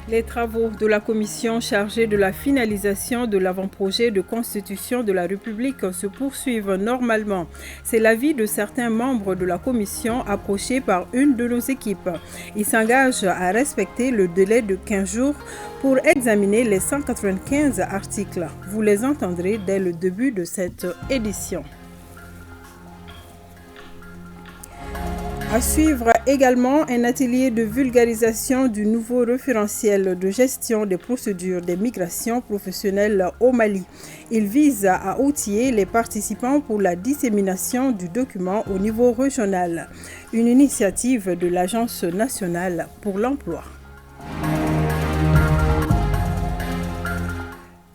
Les travaux de la commission chargée de la finalisation de l'avant-projet de constitution de la République se poursuivent normalement. C'est l'avis de certains membres de la commission approchés par une de nos équipes. Ils s'engagent à respecter le délai de 15 jours pour examiner les 195 articles. Vous les entendrez dès le début de cette édition. À suivre également un atelier de vulgarisation du nouveau référentiel de gestion des procédures des migrations professionnelles au Mali. Il vise à outiller les participants pour la dissémination du document au niveau régional, une initiative de l'Agence nationale pour l'emploi.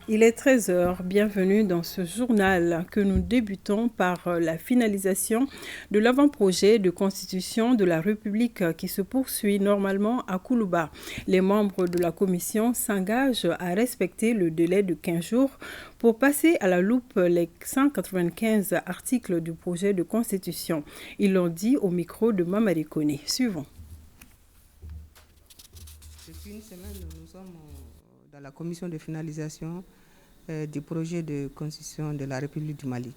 Il est 13h, bienvenue dans ce journal que nous débutons par la finalisation de l'avant-projet de constitution de la République qui se poursuit normalement à Koulouba. Les membres de la commission s'engagent à respecter le délai de 15 jours pour passer à la loupe les 195 articles du projet de constitution. Ils l'ont dit au micro de Mamadi Koné. Suivons. Depuis une semaine, nous sommes dans la commission de finalisation du projet de constitution de la République du Mali.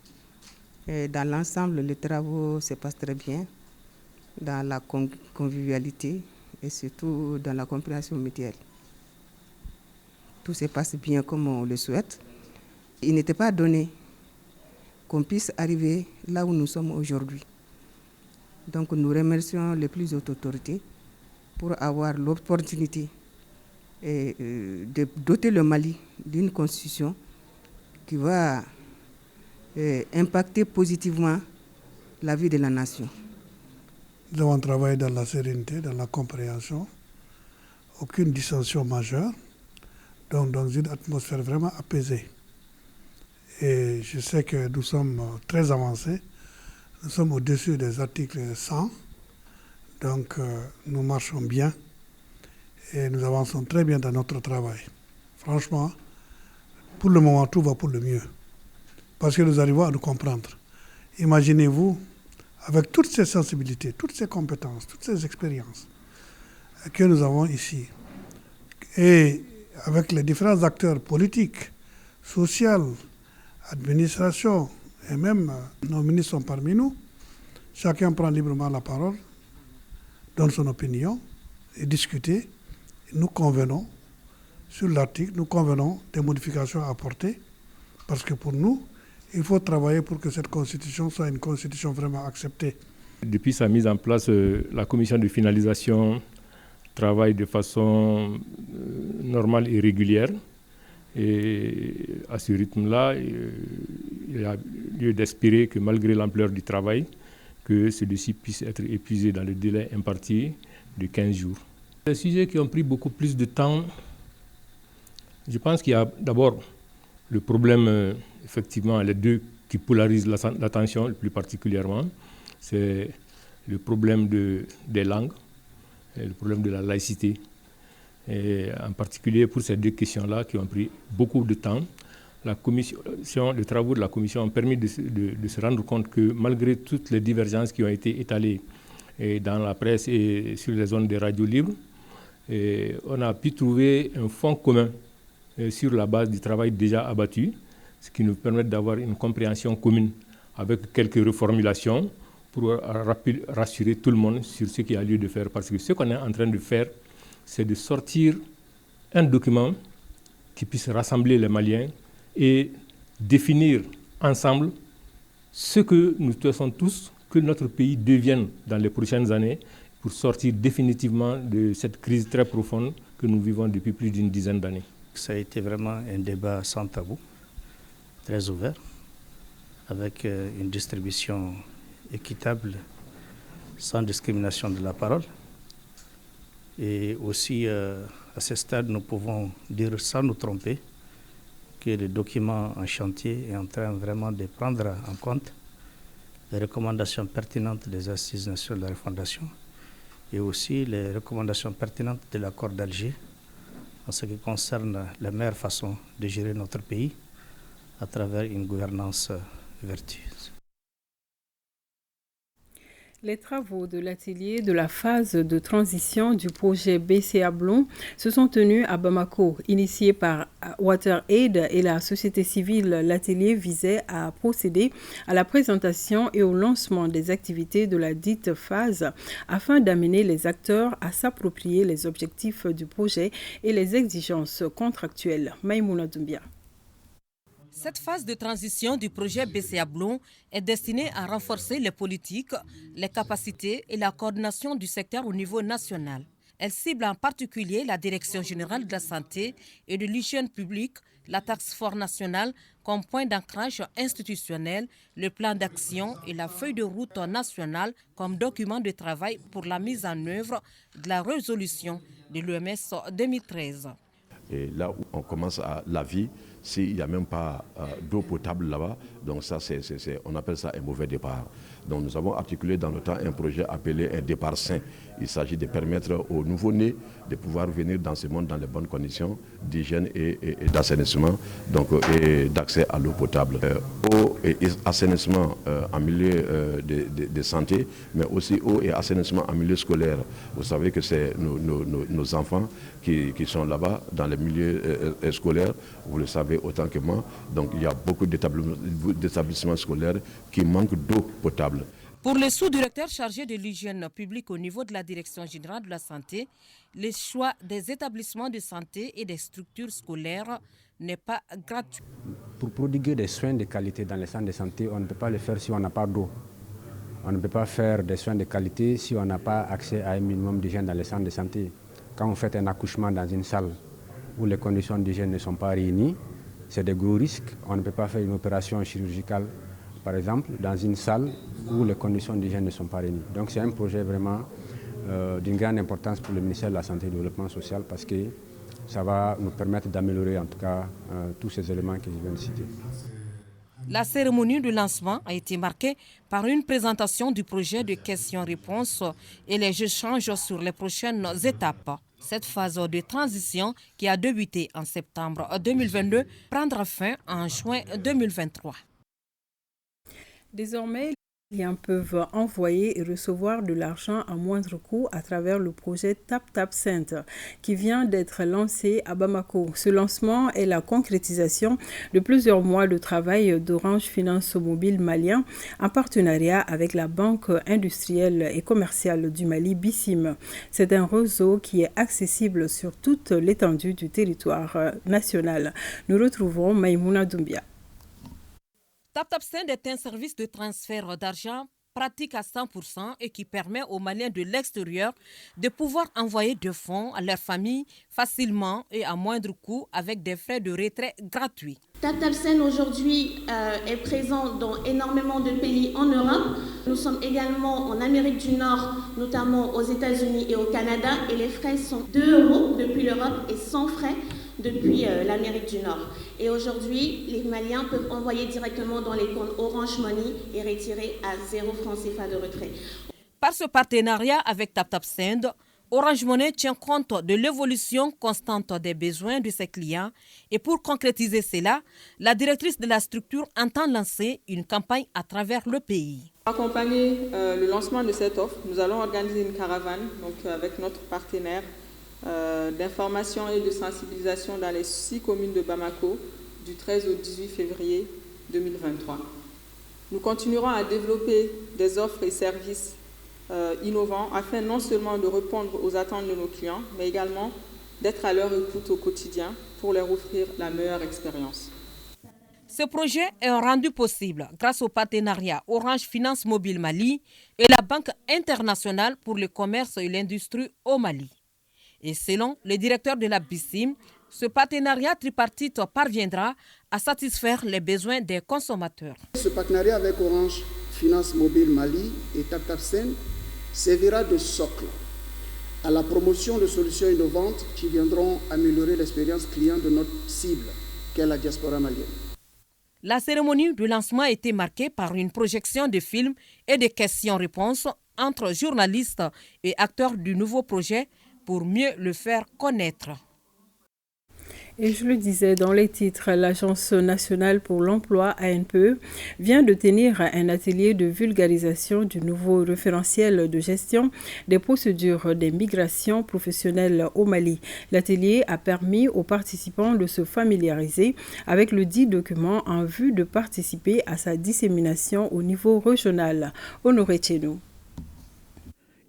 Dans l'ensemble, les travaux se passent très bien, dans la convivialité et surtout dans la compréhension mutuelle. Tout se passe bien comme on le souhaite. Il n'était pas donné qu'on puisse arriver là où nous sommes aujourd'hui. Donc nous remercions les plus hautes autorités pour avoir l'opportunité de doter le Mali d'une constitution qui va impacter positivement la vie de la nation. Nous avons travaillé dans la sérénité, dans la compréhension, aucune dissension majeure, donc dans une atmosphère vraiment apaisée. Et je sais que nous sommes très avancés, nous sommes au-dessus des articles 100, donc nous marchons bien. Et nous avançons très bien dans notre travail. Franchement, pour le moment, tout va pour le mieux. Parce que nous arrivons à nous comprendre. Imaginez-vous, avec toutes ces sensibilités, toutes ces compétences, toutes ces expériences que nous avons ici, et avec les différents acteurs politiques, sociaux, administration, et même nos ministres sont parmi nous, chacun prend librement la parole, donne son opinion et discute. Nous convenons sur l'article, nous convenons des modifications à apporter, parce que pour nous, il faut travailler pour que cette constitution soit une constitution vraiment acceptée. Depuis sa mise en place, la commission de finalisation travaille de façon normale et régulière. Et à ce rythme-là, il y a lieu d'espérer que malgré l'ampleur du travail, que celui-ci puisse être épuisé dans le délai imparti de 15 jours. Les sujets qui ont pris beaucoup plus de temps, je pense qu'il y a d'abord le problème, effectivement, les deux qui polarisent l'attention le plus particulièrement, c'est le problème des langues et le problème de la laïcité. Et en particulier pour ces deux questions-là qui ont pris beaucoup de temps, les travaux de la commission ont permis de se rendre compte que malgré toutes les divergences qui ont été étalées dans la presse et sur les zones des radios libres, on a pu trouver un fond commun sur la base du travail déjà abattu, ce qui nous permet d'avoir une compréhension commune avec quelques reformulations pour rassurer tout le monde sur ce qu'il y a lieu de faire. Parce que ce qu'on est en train de faire, c'est de sortir un document qui puisse rassembler les Maliens et définir ensemble ce que nous souhaitons tous que notre pays devienne dans les prochaines années pour sortir définitivement de cette crise très profonde que nous vivons depuis plus d'une dizaine d'années. Ça a été vraiment un débat sans tabou, très ouvert, avec une distribution équitable, sans discrimination de la parole. Et aussi, à ce stade, nous pouvons dire sans nous tromper que le document en chantier est en train vraiment de prendre en compte les recommandations pertinentes des Assises nationales de la refondation et aussi les recommandations pertinentes de l'accord d'Alger en ce qui concerne la meilleure façon de gérer notre pays à travers une gouvernance vertueuse. Les travaux de l'atelier de la phase de transition du projet BCA Blon se sont tenus à Bamako. Initié par WaterAid et la société civile, l'atelier visait à procéder à la présentation et au lancement des activités de la dite phase afin d'amener les acteurs à s'approprier les objectifs du projet et les exigences contractuelles. Maïmouna Doumbia. Cette phase de transition du projet BCA Blon est destinée à renforcer les politiques, les capacités et la coordination du secteur au niveau national. Elle cible en particulier la Direction générale de la santé et de l'hygiène publique, la task force nationale comme point d'ancrage institutionnel, le plan d'action et la feuille de route nationale comme document de travail pour la mise en œuvre de la résolution de l'OMS 2013. Et là où on commence à la vie, s'il n'y a même pas d'eau potable là-bas, donc ça on appelle ça un mauvais départ. Donc nous avons articulé dans le temps un projet appelé un départ sain. Il s'agit de permettre aux nouveau-nés de pouvoir venir dans ce monde dans les bonnes conditions d'hygiène et d'assainissement, donc et d'accès à l'eau potable. Eau et assainissement en milieu de santé, mais aussi eau et assainissement en milieu scolaire. Vous savez que c'est nos enfants qui sont là-bas dans les milieux scolaires, vous le savez autant que moi. Donc il y a beaucoup d'établissements scolaires qui manquent d'eau potable. Pour le sous-directeur chargé de l'hygiène publique au niveau de la Direction générale de la santé, le choix des établissements de santé et des structures scolaires n'est pas gratuit. Pour prodiguer des soins de qualité dans les centres de santé, on ne peut pas le faire si on n'a pas d'eau. On ne peut pas faire des soins de qualité si on n'a pas accès à un minimum d'hygiène dans les centres de santé. Quand on fait un accouchement dans une salle où les conditions d'hygiène ne sont pas réunies, c'est des gros risques. On ne peut pas faire une opération chirurgicale, par exemple, dans une salle où les conditions d'hygiène ne sont pas réunies. Donc c'est un projet vraiment d'une grande importance pour le ministère de la Santé et du Développement social parce que ça va nous permettre d'améliorer en tout cas tous ces éléments que je viens de citer. La cérémonie de lancement a été marquée par une présentation du projet de questions-réponses et les échanges sur les prochaines étapes. Cette phase de transition qui a débuté en septembre 2022 prendra fin en juin 2023. Désormais, les clients peuvent envoyer et recevoir de l'argent à moindre coût à travers le projet TapTap Center qui vient d'être lancé à Bamako. Ce lancement est la concrétisation de plusieurs mois de travail d'Orange Finance Mobile malien en partenariat avec la Banque industrielle et commerciale du Mali, BICIM. C'est un réseau qui est accessible sur toute l'étendue du territoire national. Nous retrouvons Maïmouna Doumbia. TapTapSend est un service de transfert d'argent pratique à 100% et qui permet aux Maliens de l'extérieur de pouvoir envoyer des fonds à leur famille facilement et à moindre coût avec des frais de retrait gratuits. TapTapSend aujourd'hui est présent dans énormément de pays en Europe. Nous sommes également en Amérique du Nord, notamment aux États-Unis et au Canada. Et les frais sont 2 € depuis l'Europe et sans frais depuis l'Amérique du Nord. Et aujourd'hui, les Maliens peuvent envoyer directement dans les comptes Orange Money et retirer à 0 francs CFA de retrait. Par ce partenariat avec TapTapSend, Orange Money tient compte de l'évolution constante des besoins de ses clients et pour concrétiser cela, la directrice de la structure entend lancer une campagne à travers le pays. Pour accompagner le lancement de cette offre, nous allons organiser une caravane avec notre partenaire d'information et de sensibilisation dans les 6 communes de Bamako du 13 au 18 février 2023. Nous continuerons à développer des offres et services innovants afin non seulement de répondre aux attentes de nos clients, mais également d'être à leur écoute au quotidien pour leur offrir la meilleure expérience. Ce projet est rendu possible grâce au partenariat Orange Finance Mobile Mali et la Banque internationale pour le commerce et l'industrie au Mali. Et selon le directeur de la BICIM, ce partenariat tripartite parviendra à satisfaire les besoins des consommateurs. Ce partenariat avec Orange Finance Mobile Mali et TapTapSend servira de socle à la promotion de solutions innovantes qui viendront améliorer l'expérience client de notre cible, qu'est la diaspora malienne. La cérémonie de lancement a été marquée par une projection de films et de questions-réponses entre journalistes et acteurs du nouveau projet pour mieux le faire connaître. Et je le disais dans les titres, l'Agence nationale pour l'emploi ANPE vient de tenir un atelier de vulgarisation du nouveau référentiel de gestion des procédures des migrations professionnelles au Mali. L'atelier a permis aux participants de se familiariser avec le dit document en vue de participer à sa dissémination au niveau régional. Honoré Tchenou.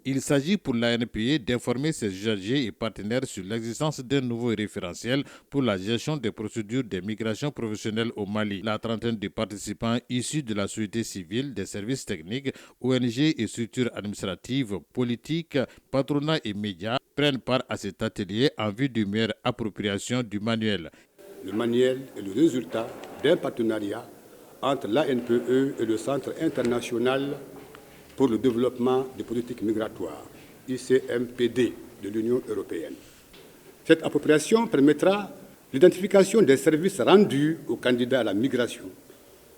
Il s'agit pour l'ANPE d'informer ses usagers et partenaires sur l'existence d'un nouveau référentiel pour la gestion des procédures des migrations professionnelles au Mali. La trentaine de participants issus de la société civile, des services techniques, ONG et structures administratives, politiques, patronat et médias prennent part à cet atelier en vue d'une meilleure appropriation du manuel. Le manuel est le résultat d'un partenariat entre l'ANPE et le Centre international pour le développement des politiques migratoires, ICMPD, de l'Union européenne. Cette appropriation permettra l'identification des services rendus aux candidats à la migration.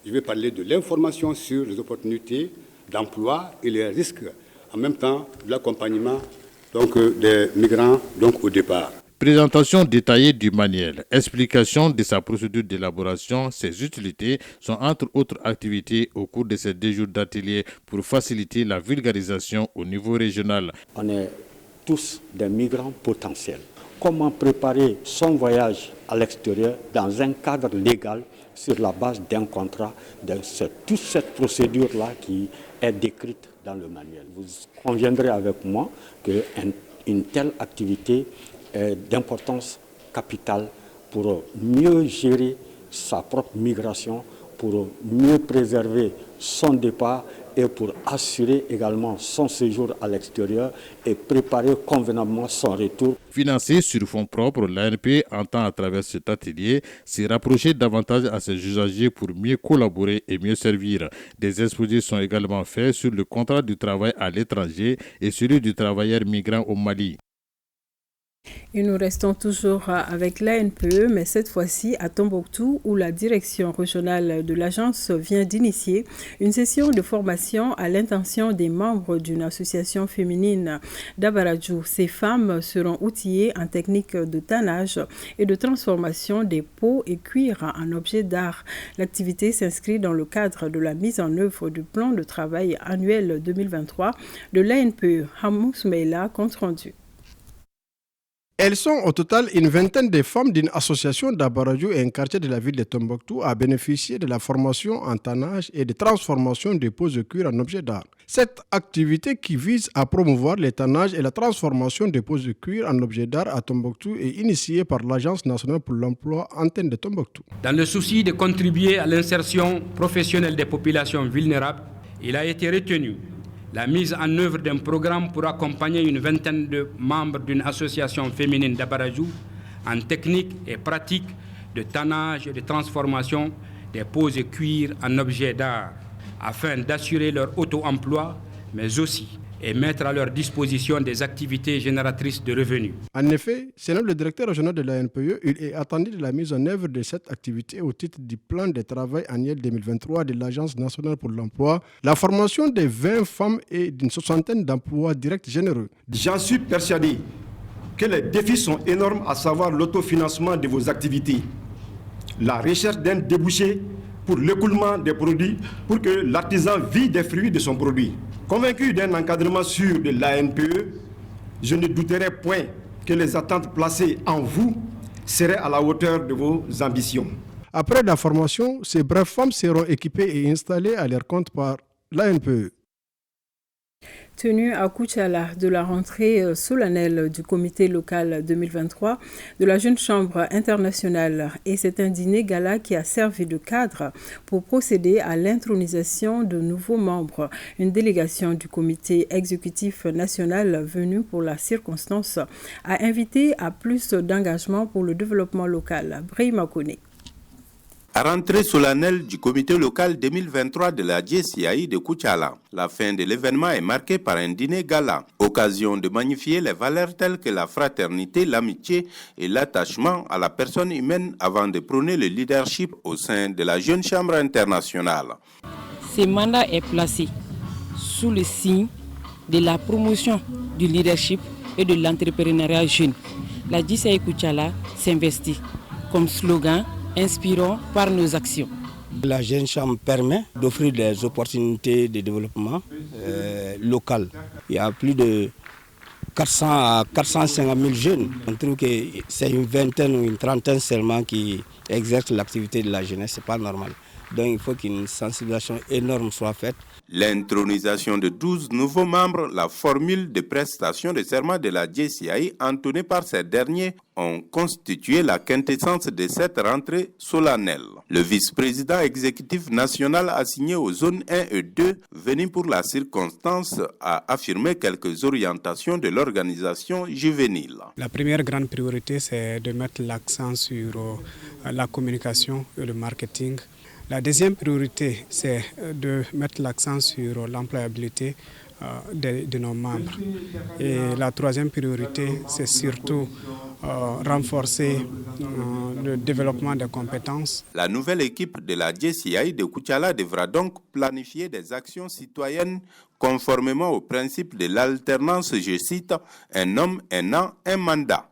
Je vais parler de l'information sur les opportunités d'emploi et les risques, en même temps de l'accompagnement des migrants au départ. Présentation détaillée du manuel, explication de sa procédure d'élaboration, ses utilités sont entre autres activités au cours de ces 2 jours d'atelier pour faciliter la vulgarisation au niveau régional. On est tous des migrants potentiels. Comment préparer son voyage à l'extérieur dans un cadre légal sur la base d'un contrat, toute cette procédure-là qui est décrite dans le manuel. Vous conviendrez avec moi qu'une telle activité d'importance capitale pour mieux gérer sa propre migration, pour mieux préserver son départ et pour assurer également son séjour à l'extérieur et préparer convenablement son retour. Financé sur fonds propres, l'ANP entend à travers cet atelier se rapprocher davantage à ses usagers pour mieux collaborer et mieux servir. Des exposés sont également faits sur le contrat du travail à l'étranger et celui du travailleur migrant au Mali. Et nous restons toujours avec l'ANPE, mais cette fois-ci à Tombouctou, où la direction régionale de l'agence vient d'initier une session de formation à l'intention des membres d'une association féminine d'Abaradjou. Ces femmes seront outillées en technique de tannage et de transformation des peaux et cuirs en objets d'art. L'activité s'inscrit dans le cadre de la mise en œuvre du plan de travail annuel 2023 de l'ANPE. Hamou Soumeila, compte rendu. Elles sont au total une vingtaine de femmes d'une association d'Abaradjou et un quartier de la ville de Tombouctou à bénéficier de la formation en tannage et de transformation des peaux de cuir en objets d'art. Cette activité qui vise à promouvoir le tannage et la transformation des peaux de cuir en objets d'art à Tombouctou est initiée par l'Agence nationale pour l'emploi antenne de Tombouctou. Dans le souci de contribuer à l'insertion professionnelle des populations vulnérables, il a été retenu la mise en œuvre d'un programme pour accompagner une vingtaine de membres d'une association féminine d'Abaradjou en technique et pratique de tannage et de transformation des peaux et cuir en objets d'art, afin d'assurer leur auto-emploi, mais aussi et mettre à leur disposition des activités génératrices de revenus. En effet, selon le directeur régional de la NPE, il est attendu de la mise en œuvre de cette activité au titre du plan de travail annuel 2023 de l'Agence nationale pour l'emploi, la formation de 20 femmes et d'une 60aine d'emplois directs généreux. J'en suis persuadé que les défis sont énormes, à savoir l'autofinancement de vos activités, la recherche d'un débouché pour l'écoulement des produits pour que l'artisan vive des fruits de son produit. Convaincu d'un encadrement sûr de l'ANPE, je ne douterai point que les attentes placées en vous seraient à la hauteur de vos ambitions. Après la formation, ces braves femmes seront équipées et installées à leur compte par l'ANPE. Tenu à Koutiala de la rentrée solennelle du comité local 2023 de la Jeune Chambre internationale. Et c'est un dîner gala qui a servi de cadre pour procéder à l'intronisation de nouveaux membres. Une délégation du comité exécutif national venue pour la circonstance a invité à plus d'engagement pour le développement local. Brahima Kone. À rentrée solennelle du comité local 2023 de la JCI de Koutiala, la fin de l'événement est marquée par un dîner gala, occasion de magnifier les valeurs telles que la fraternité, l'amitié et l'attachement à la personne humaine avant de prôner le leadership au sein de la Jeune Chambre internationale. Ce mandat est placé sous le signe de la promotion du leadership et de l'entrepreneuriat jeune. La JCI Koutiala s'investit comme slogan « Inspirons par nos actions ». La Jeune Chambre permet d'offrir des opportunités de développement local. Il y a plus de 400 à 450 000 jeunes. On trouve que c'est une vingtaine ou une trentaine seulement qui exercent l'activité de la jeunesse. Ce n'est pas normal. Donc il faut qu'une sensibilisation énorme soit faite. L'intronisation de 12 nouveaux membres, la formule de prestation de serment de la JCI entonnée par ces derniers ont constitué la quintessence de cette rentrée solennelle. Le vice-président exécutif national assigné aux zones 1 et 2, venu pour la circonstance, a affirmé quelques orientations de l'organisation juvénile. La première grande priorité, c'est de mettre l'accent sur la communication et le marketing. La deuxième priorité, c'est de mettre l'accent sur l'employabilité de nos membres. Et la troisième priorité, c'est surtout renforcer le développement des compétences. La nouvelle équipe de la JCI de Koutiala devra donc planifier des actions citoyennes conformément au principe de l'alternance, je cite, un homme, un an, un mandat.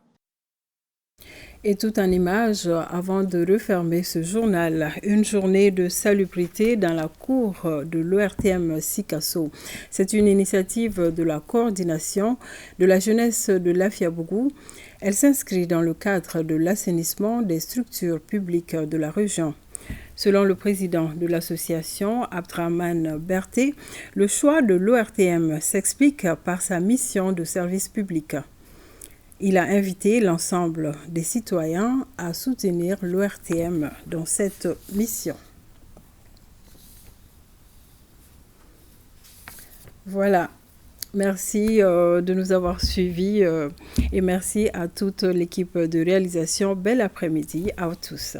Et tout en image, avant de refermer ce journal, une journée de salubrité dans la cour de l'ORTM Sikasso. C'est une initiative de la coordination de la jeunesse de l'Afiabougou. Elle s'inscrit dans le cadre de l'assainissement des structures publiques de la région. Selon le président de l'association, Abdraman Berté, le choix de l'ORTM s'explique par sa mission de service public. Il a invité l'ensemble des citoyens à soutenir l'ORTM dans cette mission. Voilà. Merci de nous avoir suivis et merci à toute l'équipe de réalisation. Bel après-midi à tous.